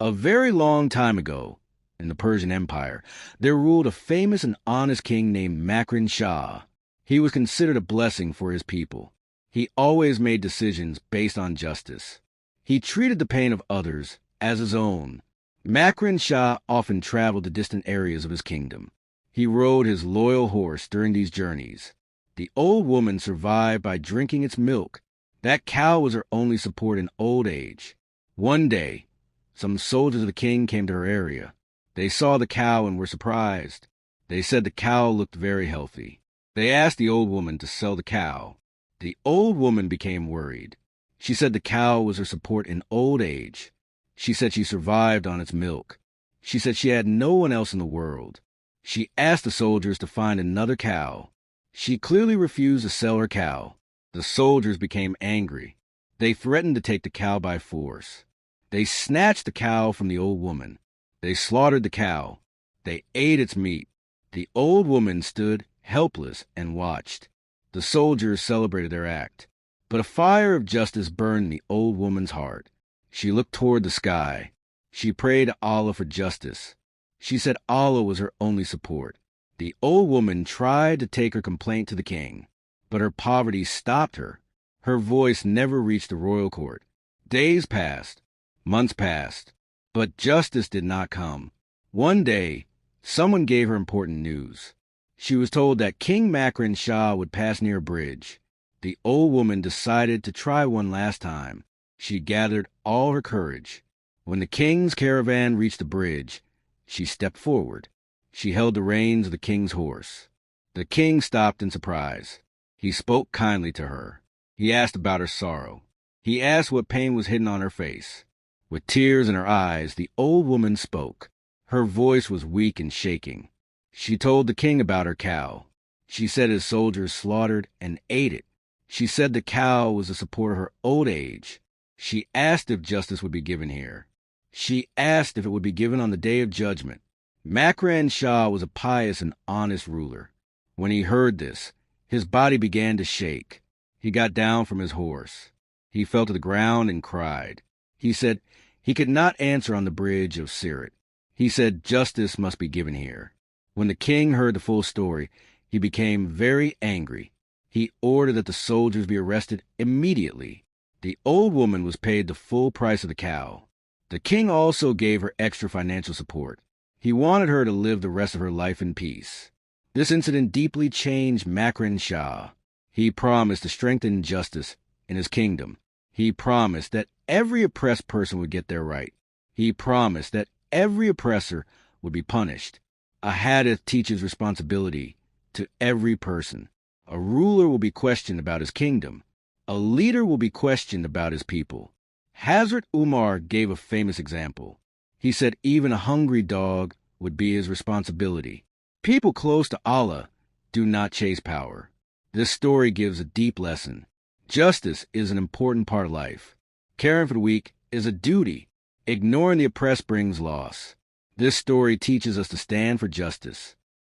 A very long time ago, in the Persian Empire, there ruled a famous and honest king named Makran Shah. He was considered a blessing for his people. He always made decisions based on justice. He treated the pain of others as his own. Makran Shah often traveled to distant areas of his kingdom. He rode his loyal horse during these journeys. The old woman survived by drinking its milk. That cow was her only support in old age. One day, some soldiers of the king came to her area. They saw the cow and were surprised. They said the cow looked very healthy. They asked the old woman to sell the cow. The old woman became worried. She said the cow was her support in old age. She said she survived on its milk. She said she had no one else in the world. She asked the soldiers to find another cow. She clearly refused to sell her cow. The soldiers became angry. They threatened to take the cow by force. They snatched the cow from the old woman. They slaughtered the cow. They ate its meat. The old woman stood helpless and watched. The soldiers celebrated their act. But a fire of justice burned in the old woman's heart. She looked toward the sky. She prayed to Allah for justice. She said Allah was her only support. The old woman tried to take her complaint to the king, but her poverty stopped her. Her voice never reached the royal court. Days passed, months passed, but justice did not come. One day, someone gave her important news. She was told that King Makran Shah would pass near a bridge. The old woman decided to try one last time. She gathered all her courage. When the king's caravan reached the bridge, she stepped forward. She held the reins of the king's horse. The king stopped in surprise. He spoke kindly to her. He asked about her sorrow. He asked what pain was hidden on her face. With tears in her eyes, the old woman spoke. Her voice was weak and shaking. She told the king about her cow. She said his soldiers slaughtered and ate it. She said the cow was the support of her old age. She asked if justice would be given here. She asked if it would be given on the day of judgment. Makran Shah was a pious and honest ruler. When he heard this, his body began to shake. He got down from his horse. He fell to the ground and cried. He said he could not answer on the bridge of Sirat. He said justice must be given here. When the king heard the full story, he became very angry. He ordered that the soldiers be arrested immediately. The old woman was paid the full price of the cow. The king also gave her extra financial support. He wanted her to live the rest of her life in peace. This incident deeply changed Makran Shah. He promised to strengthen justice in his kingdom. He promised that every oppressed person would get their right. He promised that every oppressor would be punished. A hadith teaches responsibility to every person. A ruler will be questioned about his kingdom. A leader will be questioned about his people. Hazrat Umar gave a famous example. He said even a hungry dog would be his responsibility. People close to Allah do not chase power. This story gives a deep lesson. Justice is an important part of life. Caring for the weak is a duty. Ignoring the oppressed brings loss. This story teaches us to stand for justice.